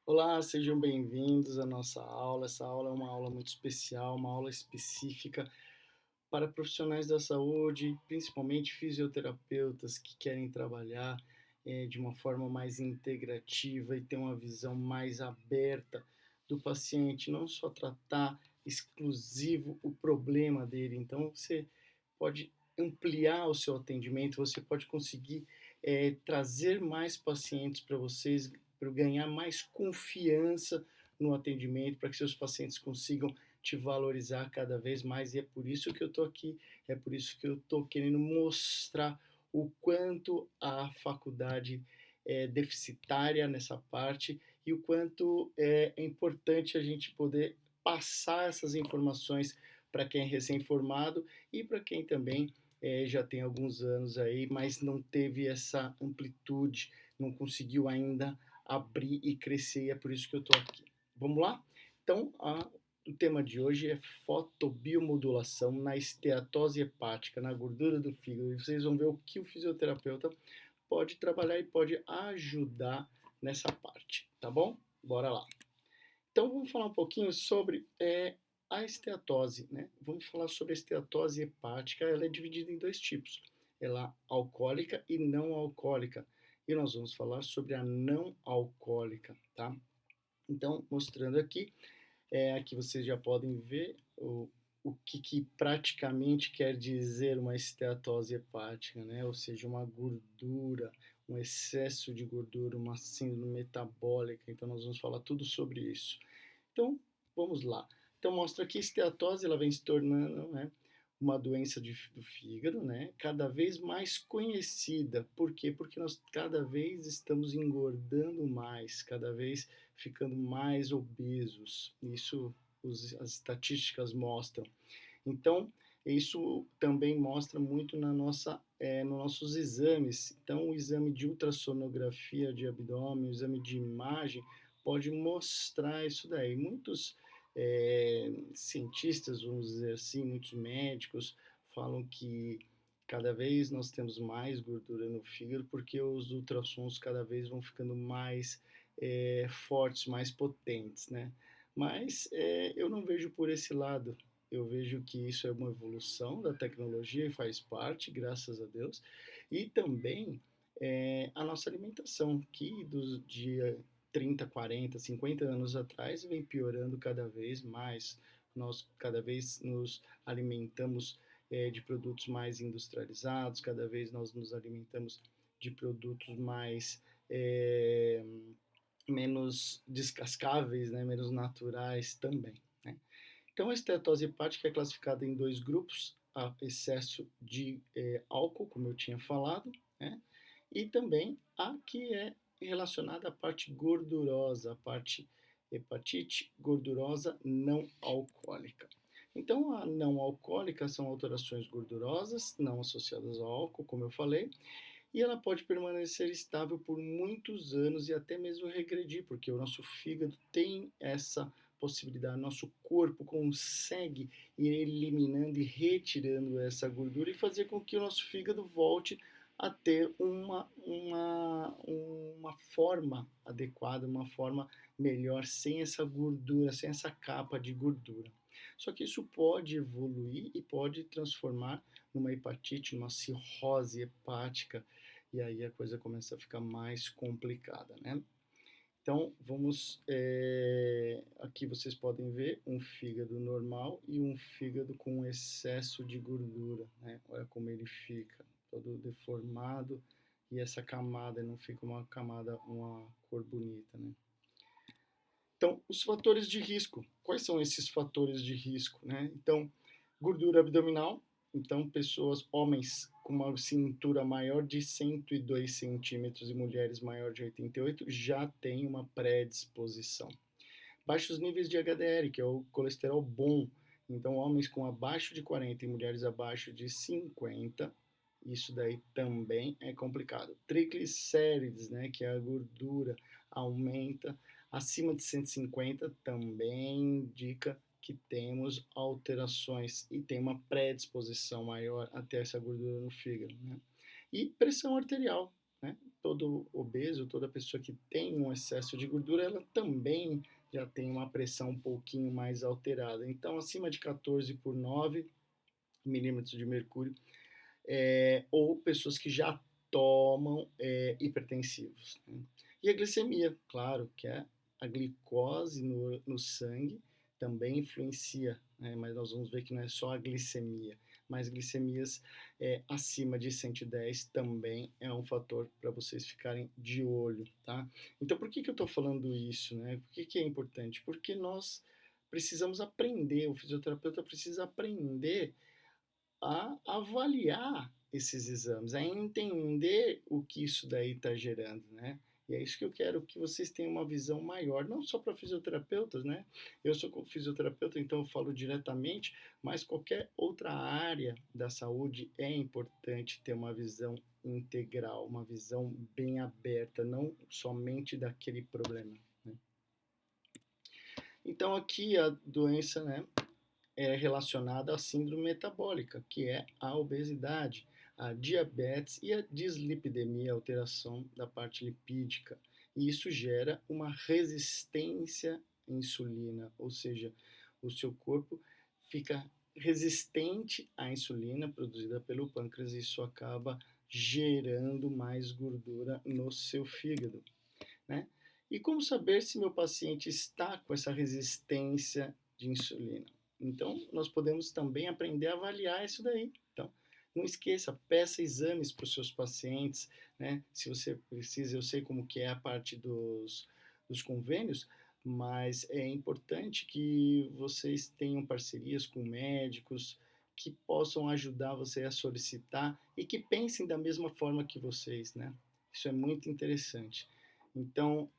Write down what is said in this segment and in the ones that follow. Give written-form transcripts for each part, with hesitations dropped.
Olá, sejam bem-vindos à nossa aula. Essa aula é uma aula muito especial, uma aula específica para profissionais da saúde, principalmente fisioterapeutas que querem trabalhar de uma forma mais integrativa e ter uma visão mais aberta do paciente, não só tratar exclusivo o problema dele. Então, você pode ampliar o seu atendimento, você pode conseguir trazer mais pacientes para vocês, para ganhar mais confiança no atendimento, para que seus pacientes consigam te valorizar cada vez mais. E é por isso que eu estou aqui, é por isso que eu estou querendo mostrar o quanto a faculdade é deficitária nessa parte e o quanto é importante a gente poder passar essas informações para quem é recém-formado e para quem também já tem alguns anos aí, mas não teve essa amplitude, não conseguiu ainda abrir e crescer, e é por isso que eu estou aqui. Vamos lá? Então, o tema de hoje é fotobiomodulação na esteatose hepática, na gordura do fígado. E vocês vão ver o que o fisioterapeuta pode trabalhar e pode ajudar nessa parte, tá bom? Bora lá. Então, vamos falar um pouquinho sobre a esteatose, né? Vamos falar sobre a esteatose hepática. Ela é dividida em dois tipos: ela alcoólica e não alcoólica. E nós vamos falar sobre a não alcoólica, tá? Então, mostrando aqui, aqui vocês já podem ver o que praticamente quer dizer uma esteatose hepática, né? Ou seja, uma gordura, um excesso de gordura, uma síndrome metabólica. Então, nós vamos falar tudo sobre isso. Então, vamos lá. Então, mostra que a esteatose ela vem se tornando, né, uma doença do fígado, né, cada vez mais conhecida. Por quê? Porque nós cada vez estamos engordando mais, cada vez ficando mais obesos. Isso as estatísticas mostram. Então, isso também mostra muito nos nossos exames. Então, o exame de ultrassonografia de abdômen, o exame de imagem, pode mostrar isso daí. Muitos cientistas, vamos dizer assim, muitos médicos falam que cada vez nós temos mais gordura no fígado porque os ultrassons cada vez vão ficando mais fortes, mais potentes, né? Mas eu não vejo por esse lado. Eu vejo que isso é uma evolução da tecnologia e faz parte, graças a Deus. E também a nossa alimentação, que dos dia 30, 40, 50 anos atrás vem piorando cada vez mais. Nós cada vez nos alimentamos de produtos mais industrializados, cada vez nós nos alimentamos de produtos mais menos descascáveis, né, menos naturais também, né? Então, a esteatose hepática é classificada em dois grupos: a excesso de álcool, como eu tinha falado, né? E também a que é relacionada à parte gordurosa, a parte hepatite gordurosa não alcoólica. Então, a não alcoólica são alterações gordurosas não associadas ao álcool, como eu falei, e ela pode permanecer estável por muitos anos e até mesmo regredir, porque o nosso fígado tem essa possibilidade, nosso corpo consegue ir eliminando e retirando essa gordura e fazer com que o nosso fígado volte a ter uma forma adequada, uma forma melhor, sem essa gordura, sem essa capa de gordura. Só que isso pode evoluir e pode transformar numa hepatite, numa cirrose hepática, e aí a coisa começa a ficar mais complicada, né? Então, vamos. Aqui vocês podem ver um fígado normal e um fígado com excesso de gordura, né? Olha como ele fica, todo deformado, e essa camada não fica uma camada, uma cor bonita, né? Então, os fatores de risco. Quais são esses fatores de risco, né? Então, gordura abdominal. Então, pessoas, homens com uma cintura maior de 102 centímetros e mulheres maior de 88 já têm uma predisposição. Baixos níveis de HDL, que é o colesterol bom. Então, homens com abaixo de 40 e mulheres abaixo de 50, isso daí também é complicado. Triglicérides, né, que é a gordura, aumenta. Acima de 150 também indica que temos alterações e tem uma predisposição maior a ter essa gordura no fígado, né? E pressão arterial, né? todo obeso, toda pessoa que tem um excesso de gordura, ela também já tem uma pressão um pouquinho mais alterada. Então, acima de 14 por 9 milímetros de mercúrio, ou pessoas que já tomam hipertensivos, né? E a glicemia, claro, que é a glicose no sangue, também influencia, né? Mas nós vamos ver que não é só a glicemia, mas glicemias acima de 110 também é um fator para vocês ficarem de olho, tá? Então, por que eu estou falando isso, né? Por que é importante? Porque nós precisamos aprender, o fisioterapeuta precisa aprender a avaliar esses exames, a entender o que isso daí está gerando, né? E é isso que eu quero que vocês tenham uma visão maior, não só para fisioterapeutas, né? Eu sou fisioterapeuta, então eu falo diretamente, mas qualquer outra área da saúde é importante ter uma visão integral, uma visão bem aberta, não somente daquele problema, né? Então aqui a doença, né, é relacionada à síndrome metabólica, que é a obesidade, a diabetes e a dislipidemia, alteração da parte lipídica. E isso gera uma resistência à insulina, ou seja, o seu corpo fica resistente à insulina produzida pelo pâncreas e isso acaba gerando mais gordura no seu fígado, né? E como saber se meu paciente está com essa resistência de insulina? Então, nós podemos também aprender a avaliar isso daí. Então, não esqueça, peça exames para os seus pacientes, né? Se você precisa, eu sei como que é a parte dos convênios, mas é importante que vocês tenham parcerias com médicos que possam ajudar você a solicitar e que pensem da mesma forma que vocês, né? Isso é muito interessante. Então,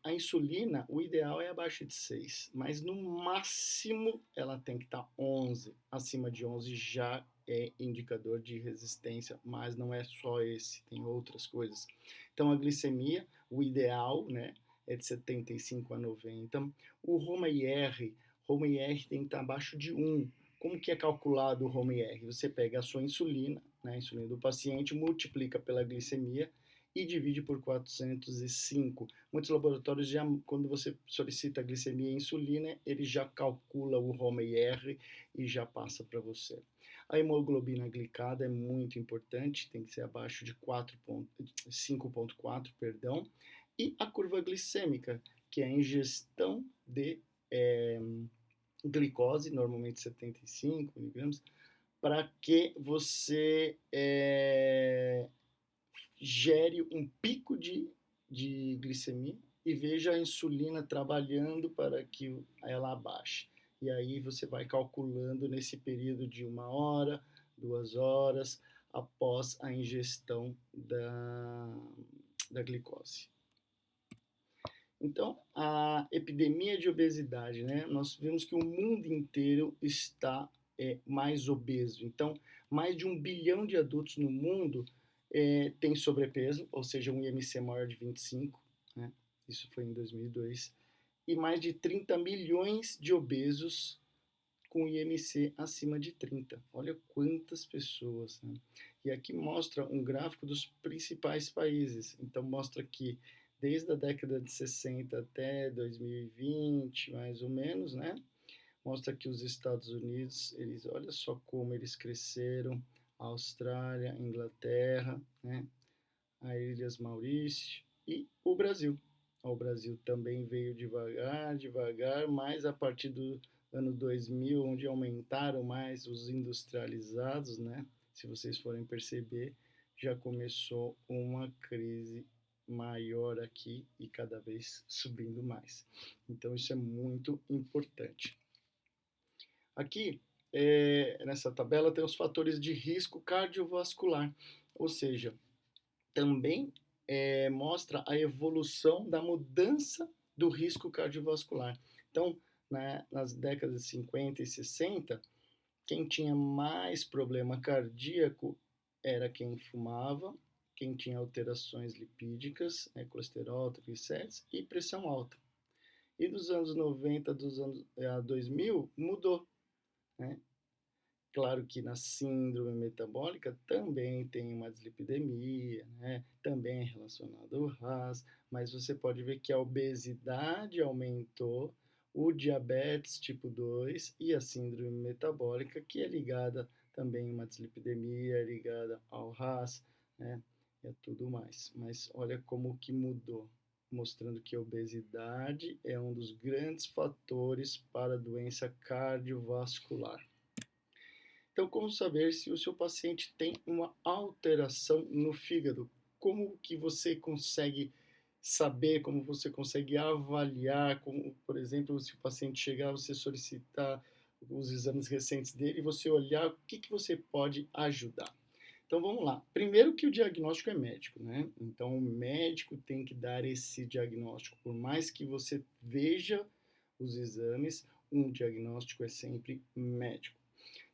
a insulina, o ideal é abaixo de 6, mas no máximo ela tem que estar 11. Acima de 11 já é indicador de resistência, mas não é só esse, tem outras coisas. Então, a glicemia, o ideal, né, é de 75 a 90. O Roma-IR tem que estar abaixo de 1. Como que é calculado o Roma-IR? Você pega a sua insulina, né, a insulina do paciente, multiplica pela glicemia, e divide por 405. Muitos laboratórios já, quando você solicita a glicemia e insulina, ele já calcula o Roma-IR e já passa para você. A hemoglobina glicada é muito importante, tem que ser abaixo de 5,4, perdão. E a curva glicêmica, que é a ingestão de glicose, normalmente 75 miligramas, para que você gere um pico de glicemia e veja a insulina trabalhando para que ela abaixe. E aí você vai calculando nesse período de 1 hora, 2 horas, após a ingestão da glicose. Então, a epidemia de obesidade, né? Nós vemos que o mundo inteiro está mais obeso. Então, mais de 1 bilhão de adultos no mundo tem sobrepeso, ou seja, um IMC maior de 25, né? Isso foi em 2002, e mais de 30 milhões de obesos com IMC acima de 30. Olha quantas pessoas, né? E aqui mostra um gráfico dos principais países. Então mostra que desde a década de 60 até 2020, mais ou menos, né? Mostra que os Estados Unidos, olha só como eles cresceram, a Austrália, Inglaterra, né? As Ilhas Maurício e o Brasil. O Brasil também veio devagar, mas a partir do ano 2000, onde aumentaram mais os industrializados, né? Se vocês forem perceber, já começou uma crise maior aqui e cada vez subindo mais. Então isso é muito importante. Aqui, nessa tabela, tem os fatores de risco cardiovascular, ou seja, também mostra a evolução da mudança do risco cardiovascular. Então, né, nas décadas de 50 e 60, quem tinha mais problema cardíaco era quem fumava, quem tinha alterações lipídicas, né, colesterol, triglicéridos e pressão alta. E dos anos 90, dos anos 2000, mudou, né? Claro que na síndrome metabólica também tem uma dislipidemia, né? Também é relacionado ao RAS, mas você pode ver que a obesidade aumentou, o diabetes tipo 2 e a síndrome metabólica, que é ligada também a uma dislipidemia, é ligada ao RAS, né? É tudo mais. Mas olha como que mudou, mostrando que a obesidade é um dos grandes fatores para a doença cardiovascular. Então, como saber se o seu paciente tem uma alteração no fígado? Como que você consegue saber, como você consegue avaliar, como, por exemplo, se o paciente chegar, você solicitar os exames recentes dele e você olhar o que você pode ajudar. Então vamos lá. Primeiro que o diagnóstico é médico, né? Então o médico tem que dar esse diagnóstico. Por mais que você veja os exames, um diagnóstico é sempre médico.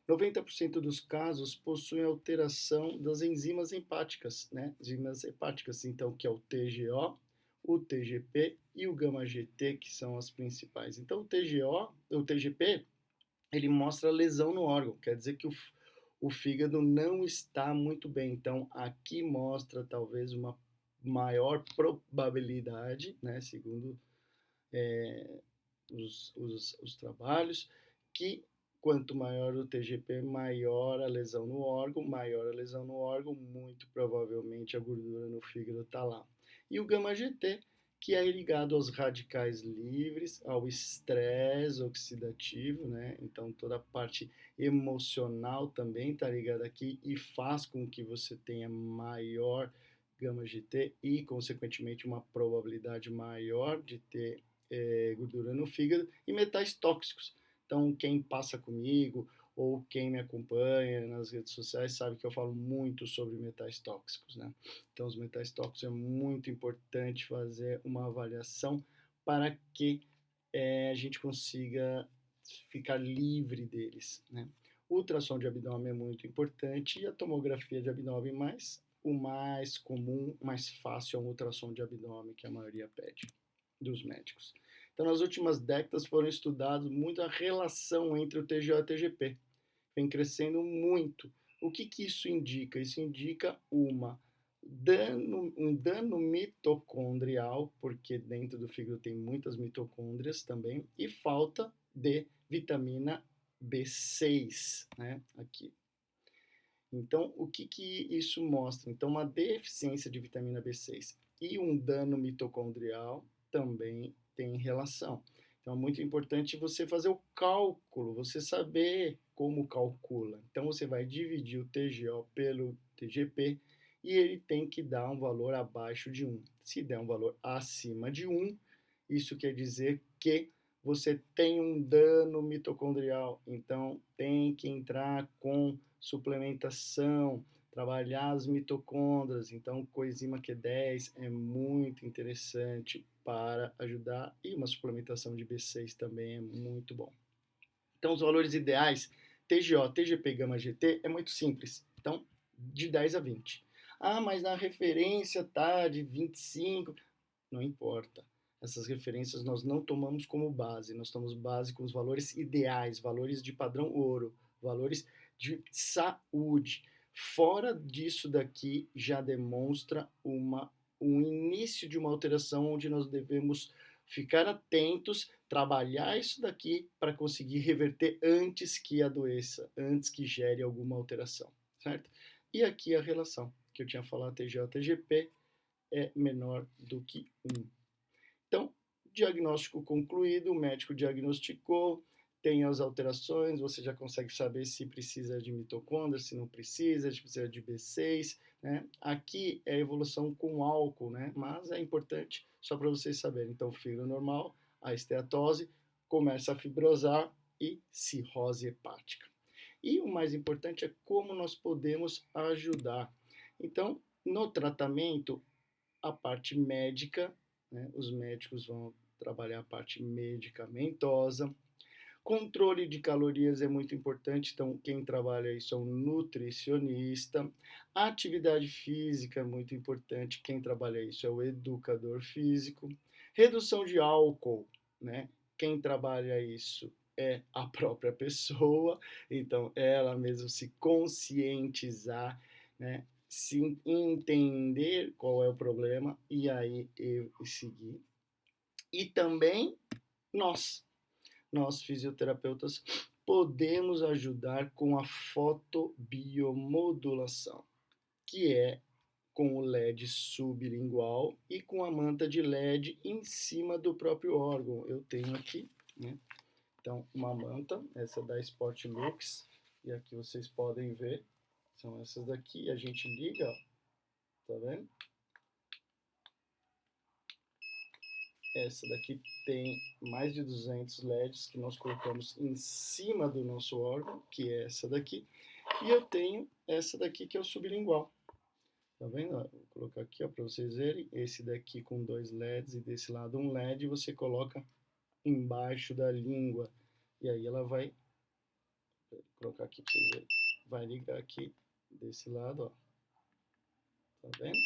90% dos casos possuem alteração das enzimas hepáticas, né? Enzimas hepáticas, então, que é o TGO, o TGP e o γ-GT, que são as principais. Então, o TGP, ele mostra lesão no órgão, quer dizer que o fígado não está muito bem. Então, aqui mostra talvez uma maior probabilidade, né, segundo os trabalhos, que quanto maior o TGP, maior a lesão no órgão, maior a lesão no órgão, muito provavelmente a gordura no fígado está lá. E o γ-GT, que é ligado aos radicais livres, ao estresse oxidativo, né? Então toda a parte emocional também está ligada aqui e faz com que você tenha maior γ-GT e, consequentemente, uma probabilidade maior de ter gordura no fígado e metais tóxicos. Então, quem passa comigo ou quem me acompanha nas redes sociais sabe que eu falo muito sobre metais tóxicos, né? Então, os metais tóxicos é muito importante fazer uma avaliação para que a gente consiga ficar livre deles, né? O ultrassom de abdômen é muito importante e a tomografia de abdômen, mas o mais comum, mais fácil é um ultrassom de abdômen que a maioria pede dos médicos. Então, nas últimas décadas foram estudados muito a relação entre o TGO e o TGP. Vem crescendo muito. O que isso indica? Isso indica um dano mitocondrial, porque dentro do fígado tem muitas mitocôndrias também, e falta de vitamina B6, né? Aqui. Então, o que isso mostra? Então, uma deficiência de vitamina B6 e um dano mitocondrial também tem relação. Então, é muito importante você fazer o cálculo, você saber como calcula. Então, você vai dividir o TGO pelo TGP e ele tem que dar um valor abaixo de 1. Se der um valor acima de 1, isso quer dizer que você tem um dano mitocondrial. Então, tem que entrar com suplementação, trabalhar as mitocôndrias. Então, coenzima Q10 é muito interessante para ajudar e uma suplementação de B6 também é muito bom. Então, os valores ideais TGO, TGP, γ-GT é muito simples. Então, de 10 a 20. Ah, mas na referência tá de 25. Não importa. Essas referências nós não tomamos como base, nós tomamos base com os valores ideais, valores de padrão ouro, valores de saúde. Fora disso daqui já demonstra um início de uma alteração onde nós devemos ficar atentos, trabalhar isso daqui para conseguir reverter antes que adoeça, antes que gere alguma alteração, certo? E aqui a relação que eu tinha falado, TGO-TGP é menor do que 1. Então, diagnóstico concluído, o médico diagnosticou, tem as alterações, você já consegue saber se precisa de mitocôndria, se não precisa, se precisa de B6, né? Aqui é a evolução com álcool, né? Mas é importante só para vocês saberem. Então, fígado normal, a esteatose, começa a fibrosar e cirrose hepática. E o mais importante é como nós podemos ajudar. Então, no tratamento, a parte médica, né? Os médicos vão trabalhar a parte medicamentosa. Controle de calorias é muito importante, então quem trabalha isso é um nutricionista. Atividade física é muito importante, quem trabalha isso é o educador físico. Redução de álcool, né? Quem trabalha isso é a própria pessoa, então ela mesma se conscientizar, né? Se entender qual é o problema e aí eu seguir. E também nós, nós fisioterapeutas, podemos ajudar com a fotobiomodulação, que é com o LED sublingual e com a manta de LED em cima do próprio órgão. Eu tenho aqui, né? Então, uma manta, essa da Sport Lux, e aqui vocês podem ver, são essas daqui, a gente liga, ó, tá vendo? Essa daqui tem mais de 200 LEDs que nós colocamos em cima do nosso órgão, que é essa daqui, e eu tenho essa daqui que é o sublingual. Tá vendo? Vou colocar aqui para vocês verem. Esse daqui com 2 LEDs e desse lado um LED, você coloca embaixo da língua. E aí ela vai, vou colocar aqui para vocês verem, vai ligar aqui desse lado, ó. Tá vendo?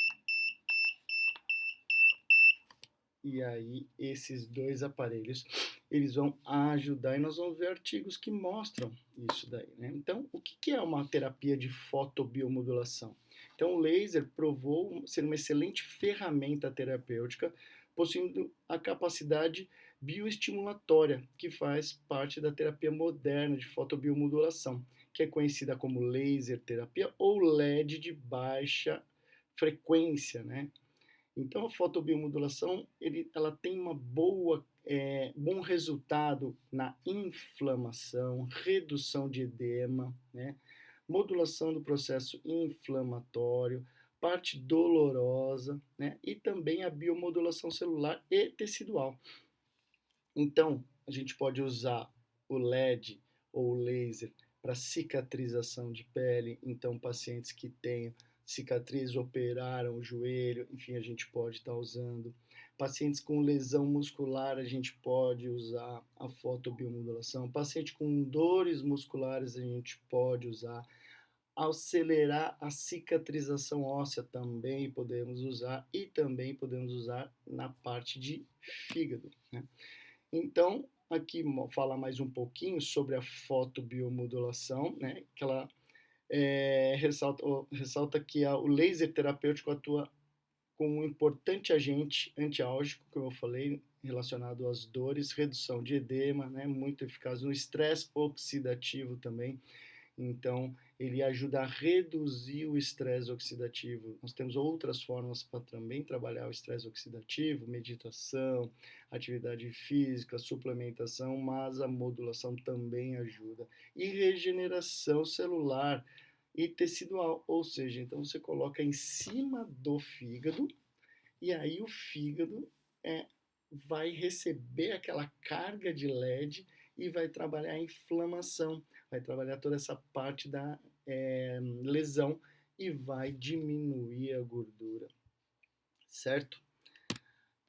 E aí esses dois aparelhos, eles vão ajudar, e nós vamos ver artigos que mostram isso daí, né? Então, o que é uma terapia de fotobiomodulação? Então, o laser provou ser uma excelente ferramenta terapêutica, possuindo a capacidade bioestimulatória, que faz parte da terapia moderna de fotobiomodulação, que é conhecida como laser terapia ou LED de baixa frequência, né? Então, a fotobiomodulação, ela tem uma bom resultado na inflamação, redução de edema, né? Modulação do processo inflamatório, parte dolorosa, né? E também a biomodulação celular e tecidual. Então, a gente pode usar o LED ou o laser para cicatrização de pele. Então, pacientes que têm cicatriz, operaram o joelho, enfim, a gente pode estar usando. Pacientes com lesão muscular, a gente pode usar a fotobiomodulação. Paciente com dores musculares, a gente pode usar. Acelerar a cicatrização óssea também podemos usar, e também podemos usar na parte de fígado, né? Então, aqui falar mais um pouquinho sobre a fotobiomodulação, né? Que ela ressalta que o laser terapêutico atua como um importante agente antiálgico, como eu falei, relacionado às dores, redução de edema, né? Muito eficaz no estresse oxidativo também. Então, ele ajuda a reduzir o estresse oxidativo. Nós temos outras formas para também trabalhar o estresse oxidativo, meditação, atividade física, suplementação, mas a modulação também ajuda. E regeneração celular e tecidual, ou seja, então você coloca em cima do fígado e aí o fígado vai receber aquela carga de LED e vai trabalhar a inflamação, vai trabalhar toda essa parte da lesão e vai diminuir a gordura, certo?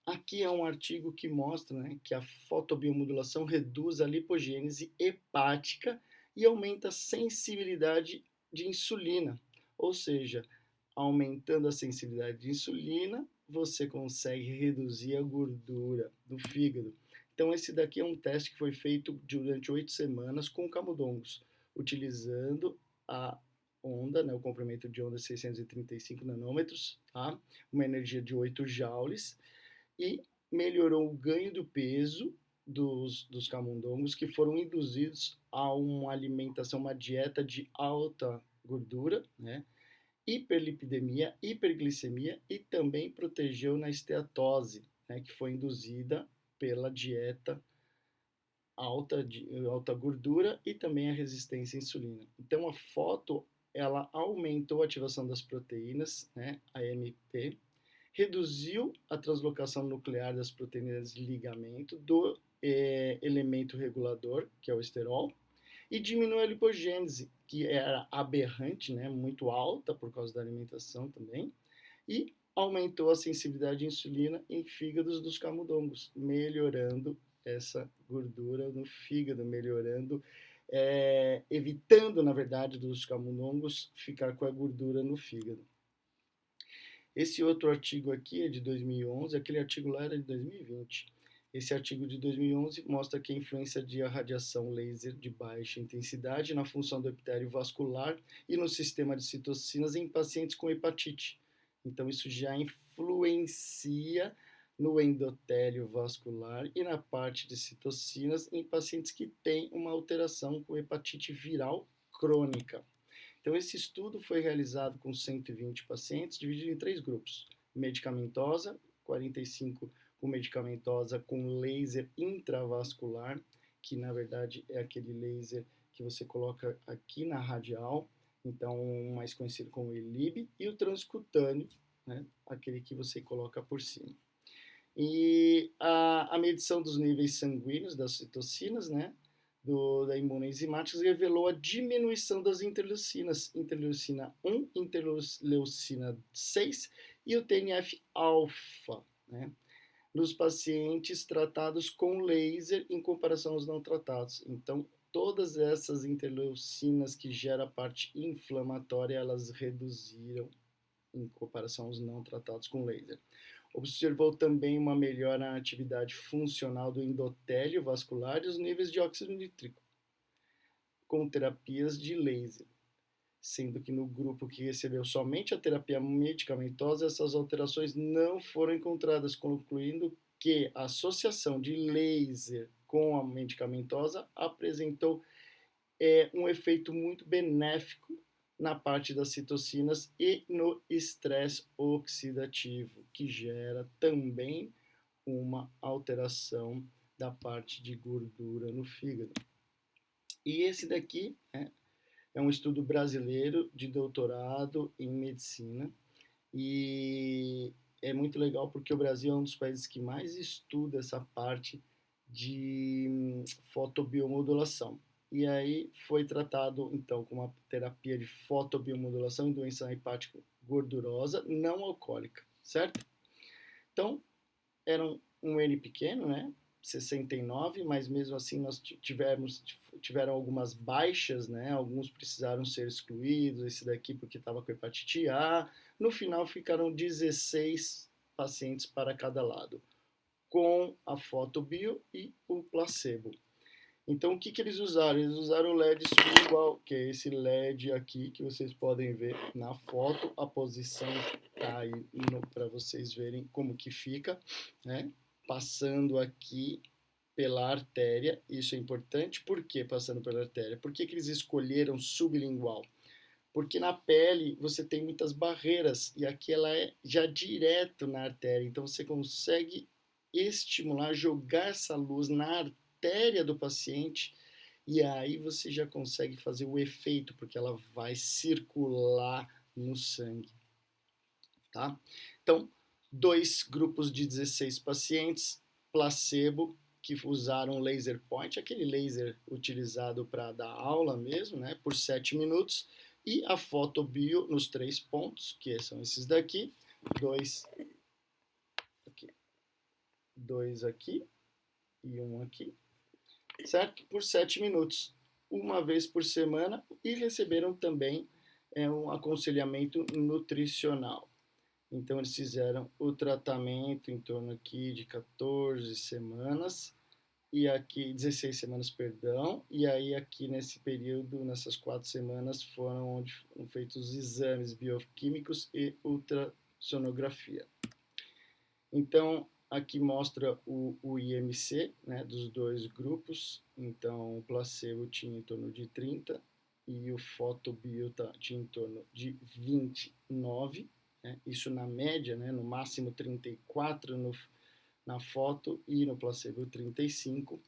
Aqui é um artigo que mostra, né, que a fotobiomodulação reduz a lipogênese hepática e aumenta a sensibilidade de insulina, ou seja, aumentando a sensibilidade de insulina, você consegue reduzir a gordura do fígado. Então, esse daqui é um teste que foi feito durante 8 semanas com camundongos, utilizando a onda, né, o comprimento de onda 635 nanômetros, tá? Uma energia de 8 joules, e melhorou o ganho do peso dos camundongos que foram induzidos a uma alimentação, uma dieta de alta gordura, né? Hiperlipidemia, hiperglicemia e também protegeu na esteatose, né, que foi induzida pela dieta alta gordura e também a resistência à insulina. Então a foto ela aumentou a ativação das proteínas, né, AMP, reduziu a translocação nuclear das proteínas de ligamento do elemento regulador, que é o esterol, e diminuiu a lipogênese, que era aberrante, né, muito alta por causa da alimentação também, e aumentou a sensibilidade à insulina em fígados dos camundongos, melhorando essa gordura no fígado, evitando, na verdade, dos camundongos ficar com a gordura no fígado. Esse outro artigo aqui é de 2011, aquele artigo lá era de 2020. Esse artigo de 2011 mostra que a influência de radiação laser de baixa intensidade na função do epitélio vascular e no sistema de citocinas em pacientes com hepatite. Então, isso já influencia no endotélio vascular e na parte de citocinas em pacientes que têm uma alteração com hepatite viral crônica. Então, esse estudo foi realizado com 120 pacientes, dividido em 3 grupos: medicamentosa, 45 com medicamentosa com laser intravascular, que na verdade é aquele laser que você coloca aqui na radial, então mais conhecido como ELIB, e o transcutâneo, né, aquele que você coloca por cima. E a medição dos níveis sanguíneos das citocinas, né, da imunoenzimática, revelou a diminuição das interleucinas, interleucina 1, interleucina 6 e o TNF-alfa, né, nos pacientes tratados com laser em comparação aos não tratados. Então, todas essas interleucinas que geram a parte inflamatória, elas reduziram em comparação aos não tratados com laser. Observou também uma melhora na atividade funcional do endotélio vascular e os níveis de óxido nítrico, com terapias de laser, sendo que no grupo que recebeu somente a terapia medicamentosa, essas alterações não foram encontradas, concluindo que a associação de laser com a medicamentosa apresentou um efeito muito benéfico na parte das citocinas e no estresse oxidativo, que gera também uma alteração da parte de gordura no fígado. E esse daqui é um estudo brasileiro de doutorado em medicina e é muito legal porque o Brasil é um dos países que mais estuda essa parte de fotobiomodulação. E aí foi tratado, então, com uma terapia de fotobiomodulação em doença hepática gordurosa não alcoólica, certo? Então, era um N pequeno, né? 69, mas mesmo assim nós tiveram algumas baixas, né? Alguns precisaram ser excluídos, esse daqui porque estava com hepatite A. No final ficaram 16 pacientes para cada lado, com a fotobio e o placebo. Então, o que eles usaram? Eles usaram o LED sublingual, que é esse LED aqui que vocês podem ver na foto. A posição tá aí para vocês verem como que fica, né? Passando aqui pela artéria. Isso é importante. Por que passando pela artéria? Por que eles escolheram sublingual? Porque na pele você tem muitas barreiras e aqui ela é já direto na artéria. Então, você consegue estimular, jogar essa luz na artéria do paciente e aí você já consegue fazer o efeito, porque ela vai circular no sangue, tá? Então, 2 grupos de 16 pacientes, placebo, que usaram laser point, aquele laser utilizado para dar aula mesmo, né, por 7 minutos, e a fotobio nos 3 pontos, que são esses daqui, 2 aqui, 2 aqui e 1 aqui, certo? Por 7 minutos, uma vez por semana, e receberam também um aconselhamento nutricional. Então, eles fizeram o tratamento em torno aqui de 14 semanas, e aqui, 16 semanas, perdão, e aí aqui nesse período, nessas 4 semanas, foram onde foram feitos os exames bioquímicos e ultrassonografia. Então, aqui mostra o IMC, né, dos 2 grupos. Então, o placebo tinha em torno de 30 e o fotobio tinha em torno de 29, né, isso na média, né, no máximo 34 na foto e no placebo 35.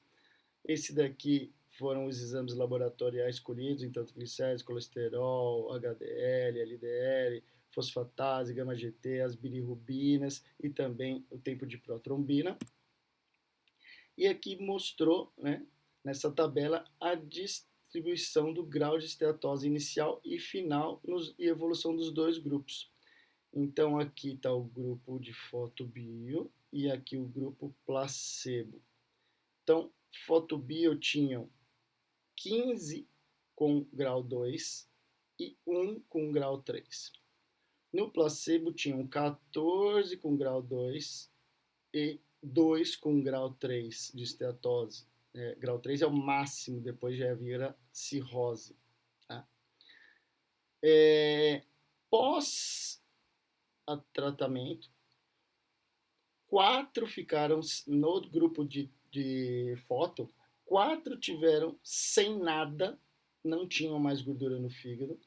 Esse daqui foram os exames laboratoriais escolhidos, então triglicéridos, colesterol, HDL, LDL, fosfatase, gama-GT, as bilirrubinas e também o tempo de protrombina. E aqui mostrou, né, nessa tabela, a distribuição do grau de esteatose inicial e final e evolução dos 2 grupos. Então, aqui está o grupo de fotobio e aqui o grupo placebo. Então, fotobio tinham 15 com grau 2 e 1 com grau 3. No placebo tinham 14 com grau 2 e 2 com grau 3 de esteatose. Grau 3 é o máximo, depois já vira cirrose. Tá? Pós tratamento, 4 ficaram no grupo de foto, 4 tiveram sem nada, não tinham mais gordura no fígado.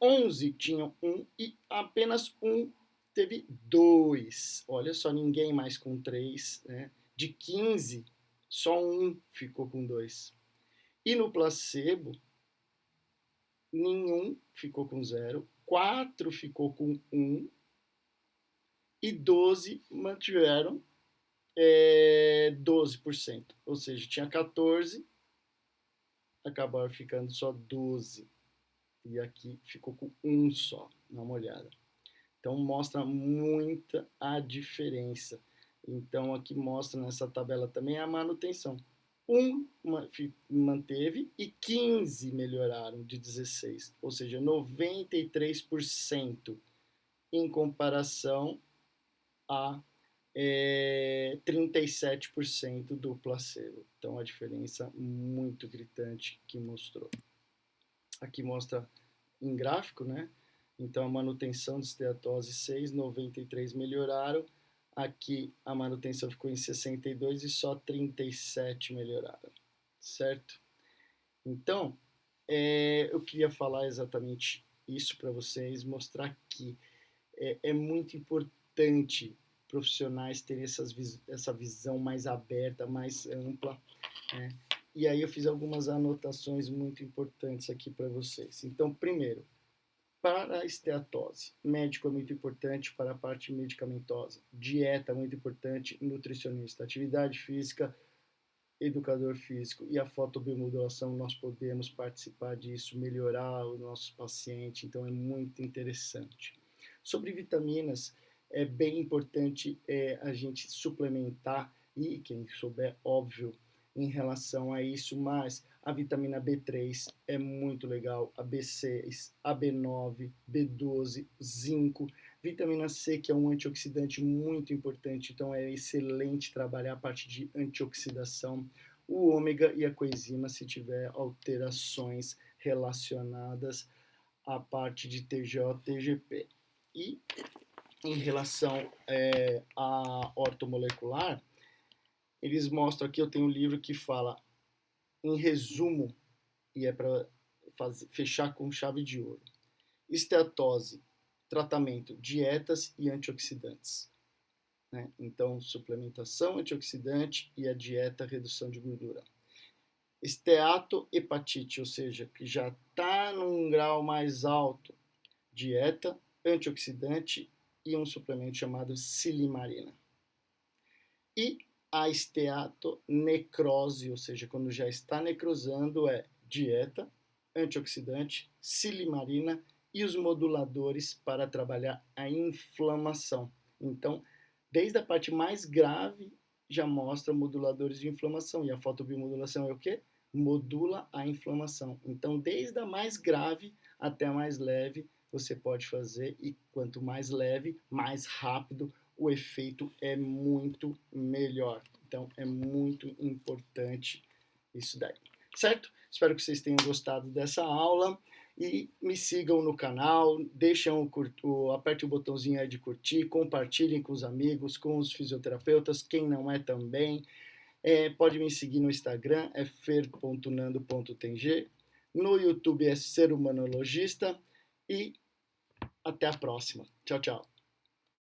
11 tinham 1 e apenas 1 teve 2. Olha só, ninguém mais com 3. Né? De 15, só 1 ficou com 2. E no placebo, nenhum ficou com 0, 4 ficou com 1 e 12 mantiveram 12%. Ou seja, tinha 14, acabaram ficando só 12. E aqui ficou com 1 só. Dá uma olhada. Então, mostra muita a diferença. Então, aqui mostra nessa tabela também a manutenção. 1 manteve e 15 melhoraram de 16. Ou seja, 93% em comparação a 37% do placebo. Então, a diferença muito gritante que mostrou. Aqui mostra em gráfico, né? Então, a manutenção de esteatose 6, 93 melhoraram. Aqui, a manutenção ficou em 62 e só 37 melhoraram, certo? Então, eu queria falar exatamente isso para vocês, mostrar que é muito importante profissionais terem essa visão mais aberta, mais ampla, né? E aí eu fiz algumas anotações muito importantes aqui para vocês. Então, primeiro, para a esteatose, médico é muito importante para a parte medicamentosa, dieta muito importante, nutricionista, atividade física, educador físico e a fotobiomodulação, nós podemos participar disso, melhorar o nosso paciente, então é muito interessante. Sobre vitaminas, é bem importante a gente suplementar, e quem souber, óbvio, em relação a isso, mas a vitamina B3 é muito legal, a B6, a B9, B12, zinco, vitamina C, que é um antioxidante muito importante, então é excelente trabalhar a parte de antioxidação, o ômega e a coenzima se tiver alterações relacionadas à parte de TGO, TGP. E em relação à ortomolecular, eles mostram aqui, eu tenho um livro que fala, em resumo, e é para fechar com chave de ouro. Esteatose, tratamento, dietas e antioxidantes. Né? Então, suplementação, antioxidante e a dieta, redução de gordura. Esteatohepatite, ou seja, que já está num grau mais alto, dieta, antioxidante e um suplemento chamado silimarina. E a esteatonecrose, ou seja, quando já está necrosando, é dieta, antioxidante, silimarina e os moduladores para trabalhar a inflamação. Então, desde a parte mais grave, já mostra moduladores de inflamação. E a fotobiomodulação é o quê? Modula a inflamação. Então, desde a mais grave até a mais leve, você pode fazer, e quanto mais leve, mais rápido, o efeito é muito melhor. Então, é muito importante isso daí. Certo? Espero que vocês tenham gostado dessa aula e me sigam no canal, aperte o botãozinho aí de curtir, compartilhem com os amigos, com os fisioterapeutas, quem não é também. Pode me seguir no Instagram, é fer.nando.tng, no YouTube é Ser Humanologista e até a próxima. Tchau, tchau.